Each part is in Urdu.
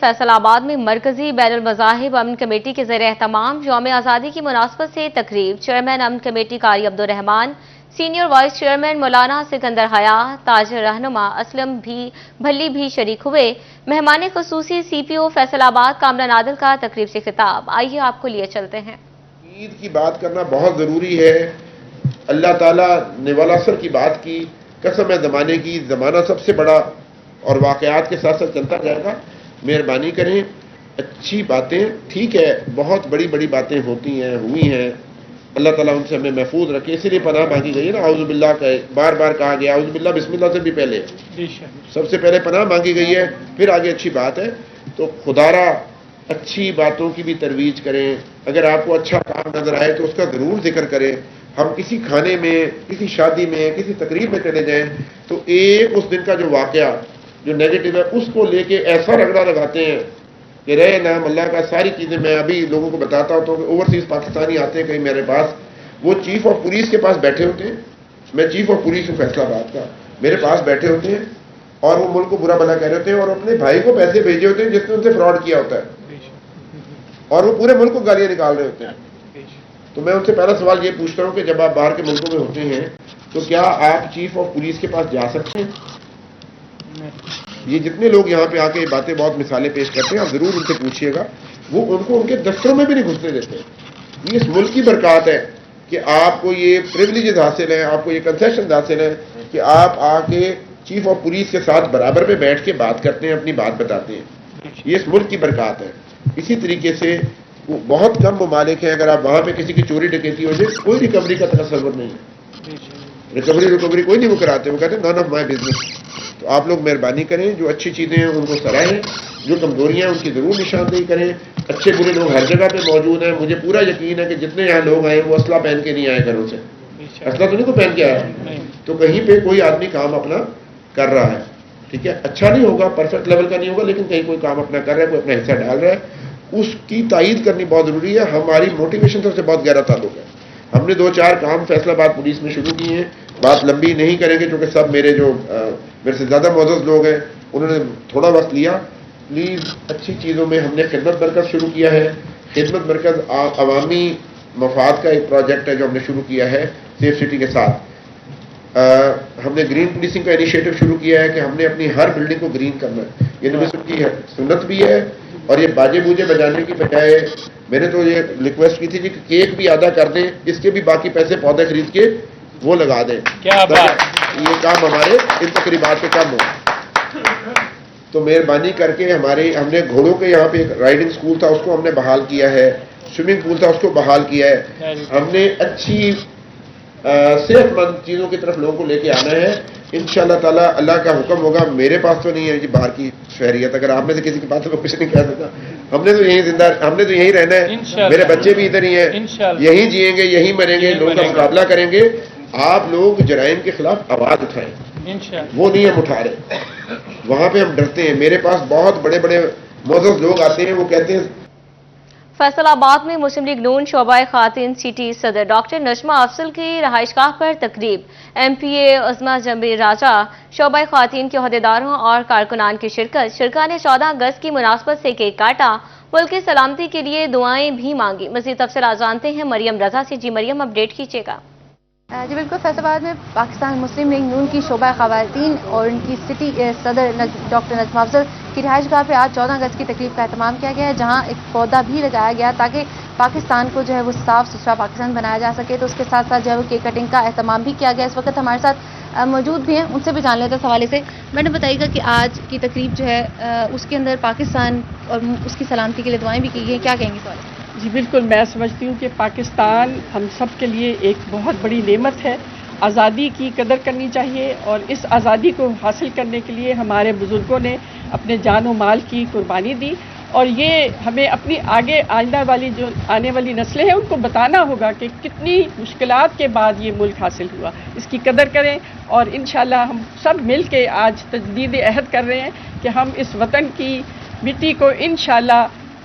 فیصل آباد میں مرکزی بین المذاہب امن کمیٹی کے زیر اہتمام یوم آزادی کی مناسبت سے تقریب چیئرمین امن کمیٹی قاری عبدالرحمان، سینئر وائس چیئرمین مولانا سکندر حیات، تاجر رہنما اسلم بھلی بھی شریک ہوئے۔ مہمان خصوصی سی پی او فیصل آباد کامران عادل کا تقریب سے خطاب، آئیے آپ کو لیے چلتے ہیں۔ عید کی بات کرنا بہت ضروری ہے۔ اللہ تعالیٰ نے والعصر کی بات کی، قسم ہے زمانے کی، زمانہ سب سے بڑا اور واقعات کے ساتھ ساتھ چلتا جائے گا۔ مہربانی کریں، اچھی باتیں ٹھیک ہے، بہت بڑی بڑی باتیں ہوتی ہیں، ہوئی ہیں، اللہ تعالیٰ ان سے ہمیں محفوظ رکھے، اسی لیے پناہ مانگی گئی ہے نا، اعوذ باللہ کا بار بار کہا گیا، اعوذ باللہ بسم اللہ سے بھی پہلے سب سے پہلے پناہ مانگی گئی ہے، پھر آگے اچھی بات ہے۔ تو خدارا اچھی باتوں کی بھی ترویج کریں، اگر آپ کو اچھا کام نظر آئے تو اس کا ضرور ذکر کریں۔ ہم کسی کھانے میں، کسی شادی میں، کسی تقریب میں چلے جائیں تو ایک اس دن کا جو واقعہ جو نیگیٹو ہے اس کو لے کے ایسا رگڑا لگاتے ہیں کہ رہے نام اللہ کا، ساری چیزیں میں ابھی لوگوں کو بتاتا ہوں کہ اوورسیز پاکستانی آتے ہیں کہیں میرے پاس، وہ چیف آف پولیس کے پاس بیٹھے ہوتے ہیں، میں چیف آف پولیس ہوں فیصل آباد کا، میرے پاس بیٹھے ہوتے ہیں اور وہ ملک کو برا بھلا کہہ رہے ہوتے ہیں اور اپنے بھائی کو پیسے بھیجے ہوتے ہیں جس نے ان سے فراڈ کیا ہوتا ہے، اور وہ پورے ملک کو گالیاں نکال رہے ہوتے ہیں۔ تو میں ان سے پہلا سوال یہ پوچھتا ہوں کہ جب آپ باہر کے ملکوں میں ہوتے ہیں تو کیا آپ چیف آف پولیس کے پاس جا سکتے ہیں؟ یہ جتنے لوگ یہاں پہ آ کے باتیں بہت مثالیں پیش کرتے ہیں، آپ ضرور ان سے پوچھیے گا، وہ ان کو ان کے دفتروں میں بھی نہیں گھسنے دیتے۔ یہ اس ملک کی برکات ہے کہ آپ کو یہ پریولیجز حاصل ہیں، آپ کو یہ کنسیشن حاصل ہیں کہ آپ آ کے چیف آف پولیس کے ساتھ برابر پہ بیٹھ کے بات کرتے ہیں، اپنی بات بتاتے ہیں، یہ اس ملک کی برکات ہے۔ اسی طریقے سے بہت کم ممالک ہیں، اگر آپ وہاں پہ کسی کی چوری ڈکیتی ہو جائے کوئی ریکوری کا تصور نہیں ہے، ریکوری کوئی نہیں وہ کراتے، وہ کہتے ہیں نان آف مائی بزنس۔ تو آپ لوگ مہربانی کریں، جو اچھی چیزیں ہیں ان کو سراہیں، جو کمزوریاں ہیں ان کی ضرور نشاندہی کریں۔ اچھے برے لوگ ہر جگہ پہ موجود ہیں، مجھے پورا یقین ہے کہ جتنے یہاں لوگ آئے وہ اسلحہ پہن کے نہیں آئے گھروں سے، اسلحہ تو نہیں کو پہن کے آیا، تو کہیں پہ کوئی آدمی کام اپنا کر رہا ہے، ٹھیک ہے، اچھا نہیں ہوگا، پرفیکٹ لیول کا نہیں ہوگا، لیکن کہیں کوئی کام اپنا کر رہا ہے، کوئی اپنا حصہ ڈال رہا ہے، اس کی تائید کرنی بہت ضروری ہے۔ ہماری موٹیویشن سے بہت گہرا تعلق ہے۔ ہم نے 2-4 کام فیصل آباد پولیس میں شروع کیے ہیں، بات لمبی نہیں کریں گے کیونکہ سب میرے سے زیادہ معزز لوگ ہیں، انہوں نے تھوڑا وقت لیا۔ پلیز اچھی چیزوں میں ہم نے خدمت مرکز شروع کیا ہے، خدمت مرکز عوامی مفاد کا ایک پروجیکٹ ہے جو ہم نے شروع کیا ہے سیف سٹی کے ساتھ۔ ہم نے گرین پولیسنگ کا انیشیٹو شروع کیا ہے کہ ہم نے اپنی ہر بلڈنگ کو گرین کرنا ہے، یہ نبی صلی کی سنت بھی ہے، اور یہ باجے بوجے بجانے کی بجائے میں نے تو یہ ریکویسٹ کی تھی کہ کیک بھی آدھا کر دیں، اس کے بھی باقی پیسے پودے خرید کے وہ لگا دیں، کیا بات، یہ کام ہمارے ان تقریبات پہ کم ہو۔ تو مہربانی کر کے ہم نے گھوڑوں کے یہاں پہ ایک رائڈنگ سکول تھا، اس کو ہم نے بحال کیا ہے، سوئمنگ پول تھا اس کو بحال کیا ہے۔ ہم نے اچھی صحت مند چیزوں کی طرف لوگوں کو لے کے آنا ہے انشاءاللہ تعالیٰ۔ اللہ کا حکم ہوگا، میرے پاس تو نہیں ہے جی باہر کی شہریت، اگر آپ میں سے کسی کی بات کو کچھ نہیں کہہ سکتا، ہم نے تو یہیں رہنا ہے، میرے بچے بھی ادھر ہی ہیں، یہیں جئیں گے، یہیں مریں گے، لوگوں کا مقابلہ کریں گے۔ آپ لوگ جرائم کے خلاف آواز اٹھائیں، وہ نہیں ہم اٹھا رہے، وہاں پہ ہم ڈرتے ہیں۔ میرے پاس بہت بڑے بڑے معزز لوگ آتے ہیں، وہ کہتے ہیں۔ فیصل آباد میں مسلم لیگ نون شعبہ خواتین سٹی صدر ڈاکٹر نجمہ افضل کی رہائش گاہ پر تقریب، ایم پی اے عظمیٰ جبیر راجہ، شعبہ خواتین کے عہدیداروں اور کارکنان کی شرکا نے 14 اگست کی مناسبت سے کیک کاٹا، ملک کی سلامتی کے لیے دعائیں بھی مانگی۔ مزید تفصیلات جانتے ہیں مریم رضا سے۔ جی مریم، اپڈیٹ کیجیے گا۔ جی بالکل، فیصل آباد میں پاکستان مسلم لیگ نون کی شعبہ خواتین اور ان کی سٹی صدر ڈاکٹر نجمہ افضل کی رہائش گاہ پہ آج 14 اگست کی تقریب کا اہتمام کیا گیا ہے، جہاں ایک پودا بھی لگایا گیا تاکہ پاکستان کو جو ہے وہ صاف ستھرا پاکستان بنایا جا سکے۔ تو اس کے ساتھ ساتھ جو ہے وہ کیک کٹنگ کا اہتمام بھی کیا گیا۔ اس وقت ہمارے ساتھ موجود بھی ہیں، ان سے بھی جان لیتے ہیں اس حوالے سے۔ میڈم بتائیے گا کہ آج کی تقریب جو ہے اس کے اندر پاکستان اور اس کی سلامتی کے لیے دعائیں بھی کی گئی ہیں، کیا کہیں گے اس حوالے سے؟ جی بالکل، میں سمجھتی ہوں کہ پاکستان ہم سب کے لیے ایک بہت بڑی نعمت ہے، آزادی کی قدر کرنی چاہیے، اور اس آزادی کو حاصل کرنے کے لیے ہمارے بزرگوں نے اپنے جان و مال کی قربانی دی، اور یہ ہمیں اپنی آنے والی نسلیں ہیں ان کو بتانا ہوگا کہ کتنی مشکلات کے بعد یہ ملک حاصل ہوا، اس کی قدر کریں۔ اور انشاءاللہ ہم سب مل کے آج تجدید عہد کر رہے ہیں کہ ہم اس وطن کی مٹی کو انشاءاللہ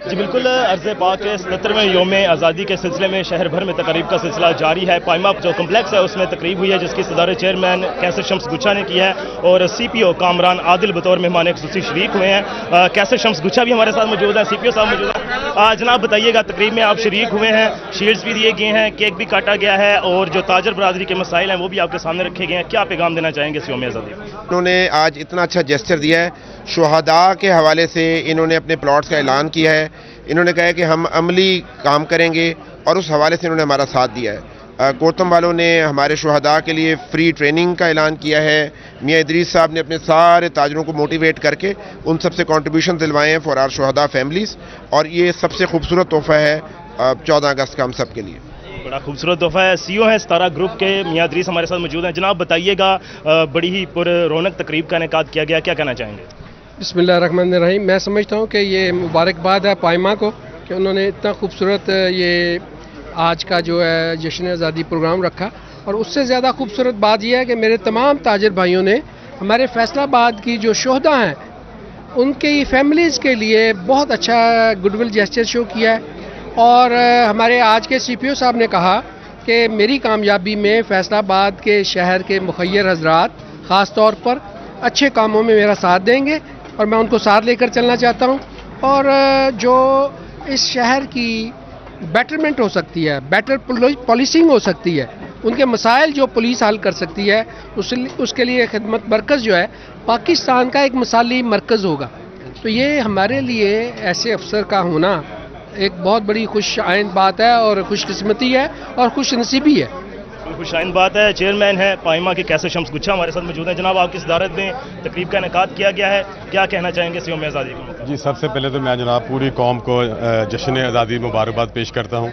جی بالکل، عرض پاک کے 77ویں یوم آزادی کے سلسلے میں شہر بھر میں تقریب کا سلسلہ جاری ہے۔ پائما جو کمپلیکس ہے اس میں تقریب ہوئی ہے جس کی صدارت چیئرمین کیسر شمس گچھا نے کی ہے اور سی پی او کامران عادل بطور مہمان خصوصی شریک ہوئے ہیں۔ کیسر شمس گچھا بھی ہمارے ساتھ موجود ہیں، سی پی او صاحب موجود ہیں۔ جناب بتائیے گا، تقریب میں آپ شریک ہوئے ہیں، شیلڈز بھی دیے گئے ہیں، کیک بھی کاٹا گیا ہے اور جو تاجر برادری کے مسائل ہیں وہ بھی آپ کے سامنے رکھے گئے ہیں، کیا پیغام دینا چاہیں گے اس یوم آزادی میں؟ انہوں نے آج اتنا اچھا جیسچر دیا ہے، شہداء کے حوالے سے انہوں نے اپنے پلاٹس کا اعلان کیا ہے، انہوں نے کہا ہے کہ ہم عملی کام کریں گے اور اس حوالے سے انہوں نے ہمارا ساتھ دیا ہے۔ گوتم والوں نے ہمارے شہداء کے لیے فری ٹریننگ کا اعلان کیا ہے، میاں ادریس صاحب نے اپنے سارے تاجروں کو موٹیویٹ کر کے ان سب سے کنٹریبیوشن دلوائے ہیں فار آر شہداء فیملیز، اور یہ سب سے خوبصورت تحفہ ہے 14 اگست کا ہم سب کے لیے۔ بڑا خوبصورت تحفہ ہے۔ سی او ہیں ستارہ گروپ کے میاں ادریس ہمارے ساتھ موجود ہیں۔ جناب بتائیے گا، بڑی ہی پر رونق تقریب کا انعقاد کیا گیا، کیا کہنا چاہیں گے؟ بسم اللہ الرحمن الرحیم۔ میں سمجھتا ہوں کہ یہ مبارکباد ہے پائما کو کہ انہوں نے اتنا خوبصورت یہ آج کا جو ہے جشن آزادی پروگرام رکھا، اور اس سے زیادہ خوبصورت بات یہ ہے کہ میرے تمام تاجر بھائیوں نے ہمارے فیصل آباد کی جو شہداء ہیں ان کی فیملیز کے لیے بہت اچھا گڈ ول جیسچر شو کیا ہے، اور ہمارے آج کے سی پی او صاحب نے کہا کہ میری کامیابی میں فیصل آباد کے شہر کے مخیر حضرات خاص طور پر اچھے کاموں میں میرا ساتھ دیں گے، اور میں ان کو ساتھ لے کر چلنا چاہتا ہوں، اور جو اس شہر کی بیٹرمنٹ ہو سکتی ہے، بیٹر پولیسنگ ہو سکتی ہے، ان کے مسائل جو پولیس حل کر سکتی ہے، اس کے لیے خدمت مرکز جو ہے پاکستان کا ایک مثالی مرکز ہوگا۔ تو یہ ہمارے لیے ایسے افسر کا ہونا ایک بہت بڑی خوش آئند بات ہے اور خوش قسمتی ہے اور خوش نصیبی ہے۔ خوش آئند بات ہے۔ چیئرمین ہے پائما کے کیسر شمس گچھا ہمارے ساتھ موجود ہیں۔ جناب آپ کی صدارت میں تقریب کا انعقاد کیا گیا ہے، کیا کہنا چاہیں گے اس یوم آزادی کو؟ جی سب سے پہلے تو میں جناب پوری قوم کو جشن آزادی مبارکباد پیش کرتا ہوں،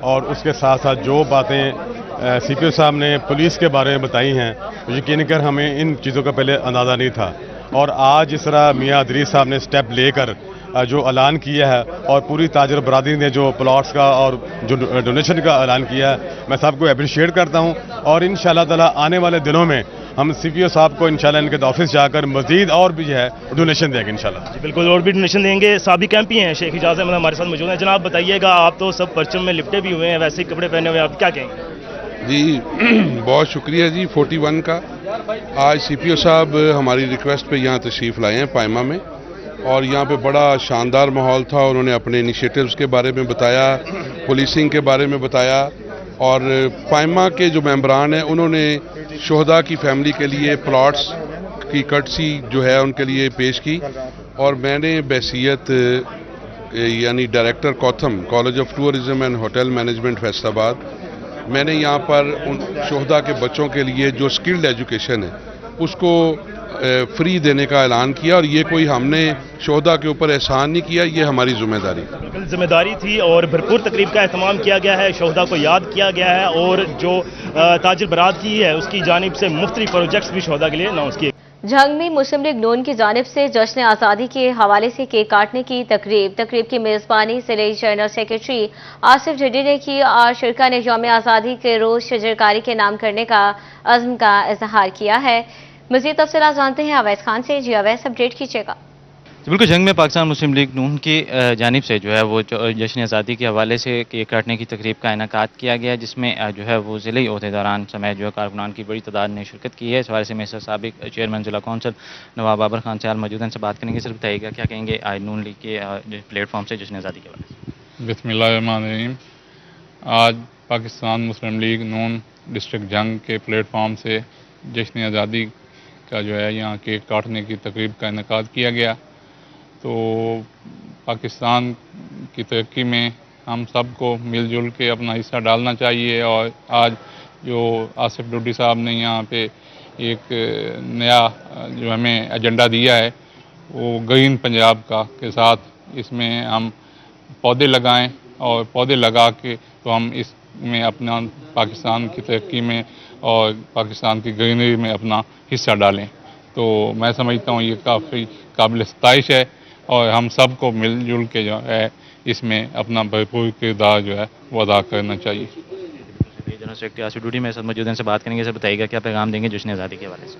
اور اس کے ساتھ ساتھ جو باتیں سی پی او صاحب نے پولیس کے بارے میں بتائی ہیں، یقین کر ہمیں ان چیزوں کا پہلے اندازہ نہیں تھا، اور آج اس طرح میاں ادریس صاحب نے سٹیپ لے کر جو اعلان کیا ہے، اور پوری تاجر برادری نے جو پلاٹس کا اور جو ڈونیشن کا اعلان کیا ہے، میں سب کو اپریشیٹ کرتا ہوں، اور انشاءاللہ تعالی آنے والے دنوں میں ہم سی پی او صاحب کو انشاءاللہ ان کے آفس جا کر مزید اور بھی جو ہے ڈونیشن دیں گے انشاءاللہ۔ جی بالکل، اور بھی ڈونیشن دیں گے۔ سابق ایم پی ہیں شیخ اعجاز احمد ہمارے ساتھ موجود ہیں۔ جناب بتائیے گا، آپ تو سب پرچم میں لپٹے بھی ہوئے ہیں، ویسے ہی کپڑے پہنے ہوئے ہیں، آپ کیا کہیں گے؟ جی بہت شکریہ جی 41 کا۔ آج سی پی او صاحب ہماری ریکویسٹ پہ یہاں تشریف لائے ہیں پائما میں، اور یہاں پہ بڑا شاندار ماحول تھا، انہوں نے اپنے انیشیٹیوز کے بارے میں بتایا، پولیسنگ کے بارے میں بتایا، اور پائما کے جو ممبران ہیں انہوں نے شہداء کی فیملی کے لیے پلاٹس کی کٹسی جو ہے ان کے لیے پیش کی، اور میں نے بحیثیت یعنی ڈائریکٹر کوتھم college of tourism and hotel management Faisalabad, میں نے یہاں پر ان شہداء کے بچوں کے لیے جو سکلڈ ایجوکیشن ہے اس کو فری دینے کا اعلان کیا، اور یہ کوئی ہم نے شہداء کے اوپر احسان نہیں کیا، یہ ہماری ذمہ داری بالکل ذمہ داری تھی، اور بھرپور تقریب کا اہتمام کیا گیا ہے، شہداء کو یاد کیا گیا ہے، اور جو تاجر برادری ہے اس کی جانب سے مختلف پروجیکٹس بھی شہداء کے لیے اناؤنس کیے۔ جھنگ میں مسلم لیگ نون کی جانب سے جشن آزادی کے حوالے سے کیک کاٹنے کی تقریب کی میزبانی ضلعی جنرل سیکرٹری آصف ڈھڈی نے کی، اور شرکا نے یوم آزادی کے روز شجرکاری کے نام کرنے کا عزم کا اظہار کیا ہے۔ مزید تفصیلات جانتے ہیں اویس خان سے۔ جی اویس، اپڈیٹ کیجیے گا۔ بالکل، جنگ میں پاکستان مسلم لیگ نون کی جانب سے جو ہے وہ جشن آزادی کے حوالے سے کیک کاٹنے کی تقریب کا انعقاد کیا گیا، جس میں جو ہے وہ ضلعی عہدیداران سمیت جو ہے کارکنان کی بڑی تعداد نے شرکت کی ہے۔ اس حوالے سے میسر سابق چیئرمین ضلع کونسل نواب بابر خان سیال موجود ہیں، ان سے بات کریں گے۔ صرف بتائیے گا کیا کہیں گے آج نون لیگ کے پلیٹ فارم سے جشن آزادی کے حوالے سے؟ بسم اللہ الرحمن الرحیم۔ آج پاکستان مسلم لیگ نون ڈسٹرکٹ جنگ کے پلیٹ فارم سے جشن آزادی کا جو ہے یہاں کیک کاٹنے کی تقریب کا انعقاد کیا گیا۔ تو پاکستان کی ترقی میں ہم سب کو مل جل کے اپنا حصہ ڈالنا چاہیے، اور آج جو آصف ڈھڈی صاحب نے یہاں پہ ایک نیا جو ہمیں ایجنڈا دیا ہے وہ گرین پنجاب کا کے ساتھ، اس میں ہم پودے لگائیں، اور پودے لگا کے تو ہم اس میں اپنا پاکستان کی ترقی میں اور پاکستان کی گرینری میں اپنا حصہ ڈالیں۔ تو میں سمجھتا ہوں یہ کافی قابل ستائش ہے، اور ہم سب کو مل جل کے جو ہے اس میں اپنا بھرپور کردار جو ہے وہ ادا کرنا چاہیے۔ جنرل سیکرٹری آصف ڈھڈی میرے ساتھ موجود ہیں، ان سے بات کریں گے۔ سر بتائیے گا کیا پیغام دیں گے جشن آزادی کے حوالے سے؟